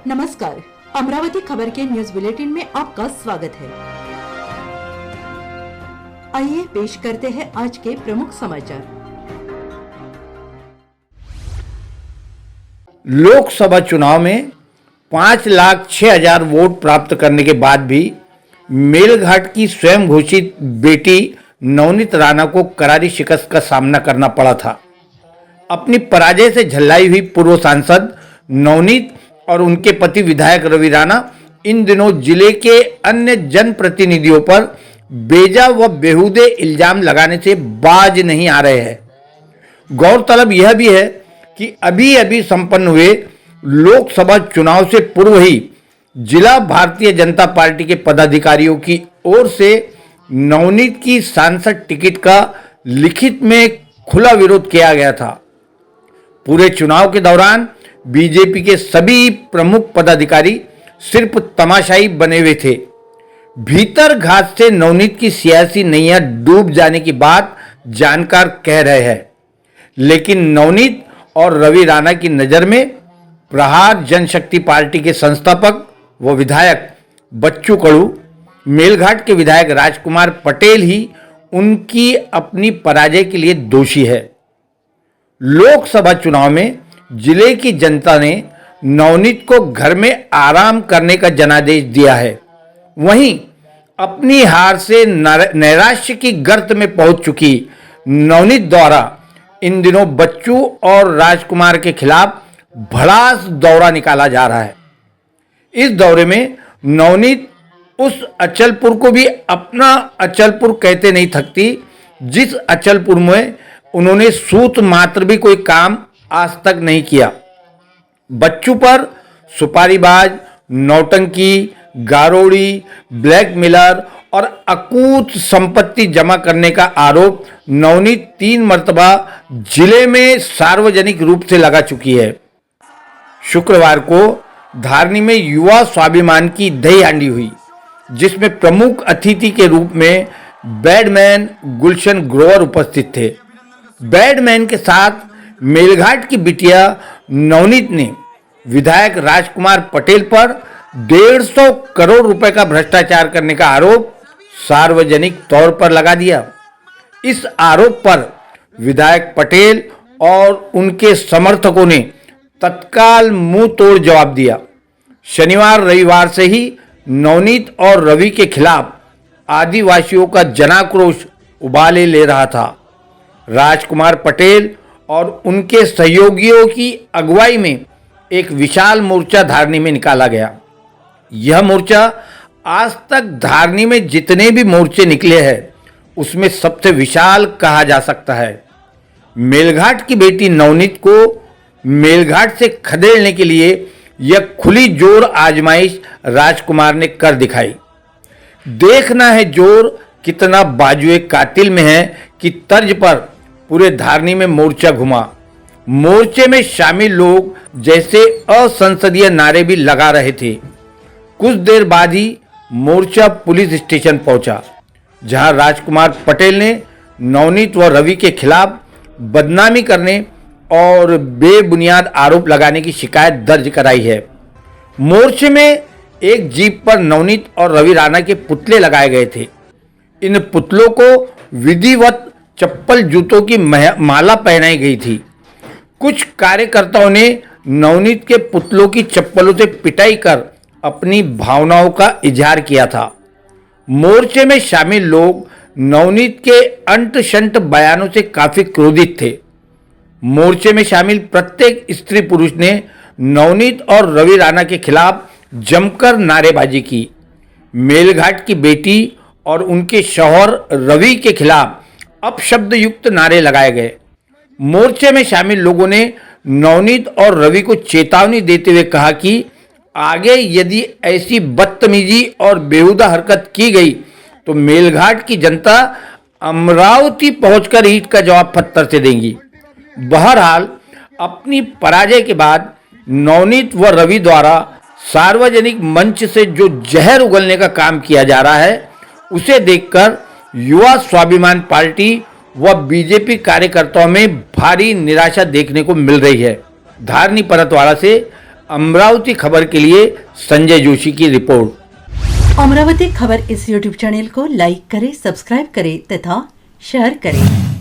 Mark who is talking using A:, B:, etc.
A: नमस्कार, अमरावती खबर के न्यूज बुलेटिन में आपका स्वागत है। आइए पेश करते हैं आज के प्रमुख समाचार।
B: लोकसभा चुनाव में 5,06,000 वोट प्राप्त करने के बाद भी मेलघाट की स्वयं घोषित बेटी नवनीत राणा को करारी शिकस्त का सामना करना पड़ा था। अपनी पराजय से झल्लाई हुई पूर्व सांसद नवनीत और उनके पति विधायक रवि राणा इन दिनों जिले के अन्य जनप्रतिनिधियों पर बेजा व बेहुदे इल्जाम लगाने से बाज नहीं आ रहे हैं। गौरतलब यह भी है कि अभी अभी संपन्न हुए लोकसभा चुनाव से पूर्व ही जिला भारतीय जनता पार्टी के पदाधिकारियों की ओर से नवनीत की सांसद टिकट का लिखित में खुला विरोध किया गया था। पूरे चुनाव के दौरान बीजेपी के सभी प्रमुख पदाधिकारी सिर्फ तमाशाई बने हुए थे। भीतर घात से नवनीत की सियासी नैया डूब जाने की बात जानकार कह रहे हैं, लेकिन नवनीत और रवि राणा की नज़र में प्रहार जनशक्ति पार्टी के संस्थापक व विधायक बच्चू कडू, मेलघाट के विधायक राजकुमार पटेल ही उनकी अपनी पराजय के लिए दोषी है। लोकसभा चुनाव में जिले की जनता ने नवनीत को घर में आराम करने का जनादेश दिया है। वहीं अपनी हार से नैराश्य की गर्त में पहुंच चुकी नवनीत द्वारा इन दिनों बच्चू और राजकुमार के खिलाफ भड़ास दौरा निकाला जा रहा है। इस दौरे में नवनीत उस अचलपुर को भी अपना अचलपुर कहते नहीं थकती, जिस अचलपुर में उन्होंने सूत मात्र भी कोई काम आज तक नहीं किया। बच्चू पर सुपारीबाज, नौटंकी, गारोड़ी, ब्लैकमेलर और अकूत संपत्ति जमा करने का आरोप नवनीत 3 मर्तबा जिले में सार्वजनिक रूप से लगा चुकी है। शुक्रवार को धारनी में युवा स्वाभिमान की दही हांडी हुई, जिसमें प्रमुख अतिथि के रूप में बैडमैन गुलशन ग्रोवर उपस्थित थे। बैडमैन के साथ मेलघाट की बिटिया नवनीत ने विधायक राजकुमार पटेल पर 150 करोड़ रुपए का भ्रष्टाचार करने का आरोप सार्वजनिक तौर पर लगा दिया। इस आरोप पर विधायक पटेल और उनके समर्थकों ने तत्काल मुंह तोड़ जवाब दिया। शनिवार रविवार से ही नवनीत और रवि के खिलाफ आदिवासियों का जनाक्रोश उबाले ले रहा था। राजकुमार पटेल और उनके सहयोगियों की अगुवाई में एक विशाल मोर्चा धारनी में निकाला गया। यह मोर्चा आज तक धारनी में जितने भी मोर्चे निकले हैं उसमें सबसे विशाल कहा जा सकता है। मेलघाट की बेटी नवनीत को मेलघाट से खदेड़ने के लिए यह खुली जोर आजमाइश राजकुमार ने कर दिखाई। देखना है जोर कितना बाजुए कातिल में है कि तर्ज पर पूरे धारनी में मोर्चा घुमा। मोर्चे में शामिल लोग जैसे असंसदीय नारे भी लगा रहे थे। कुछ देर बाद ही मोर्चा पुलिस स्टेशन पहुंचा, जहां राजकुमार पटेल ने नवनीत व रवि के खिलाफ बदनामी करने और बेबुनियाद आरोप लगाने की शिकायत दर्ज कराई है। मोर्चे में एक जीप पर नवनीत और रवि राणा के पुतले लगाए गए थे। इन पुतलों को विधिवत चप्पल जूतों की माला पहनाई गई थी। कुछ कार्यकर्ताओं ने नवनीत के पुतलों की चप्पलों से पिटाई कर अपनी भावनाओं का इजहार किया था। मोर्चे में शामिल लोग नवनीत के अंट शंट बयानों से काफी क्रोधित थे। मोर्चे में शामिल प्रत्येक स्त्री पुरुष ने नवनीत और रवि राणा के खिलाफ जमकर नारेबाजी की। मेलघाट की बेटी और उनके शौहर रवि के खिलाफ अपशब्द युक्त नारे लगाए गए। मोर्चे में शामिल लोगों ने नवनीत और रवि को चेतावनी देते हुए कहा कि आगे यदि ऐसी बदतमीजी और बेहुदा हरकत की गई तो मेलघाट की जनता अमरावती पहुंचकर ईंट का जवाब पत्थर से देंगी। बहरहाल अपनी पराजय के बाद नवनीत व रवि द्वारा सार्वजनिक मंच से जो जहर उगलने का काम किया जा रहा है, उसे देखकर युवा स्वाभिमान पार्टी व बीजेपी कार्यकर्ताओं में भारी निराशा देखने को मिल रही है। धारनी परतवाड़ा से अमरावती खबर के लिए संजय जोशी की रिपोर्ट।
A: अमरावती खबर इस यूट्यूब चैनल को लाइक करें, सब्सक्राइब करें तथा शेयर करें।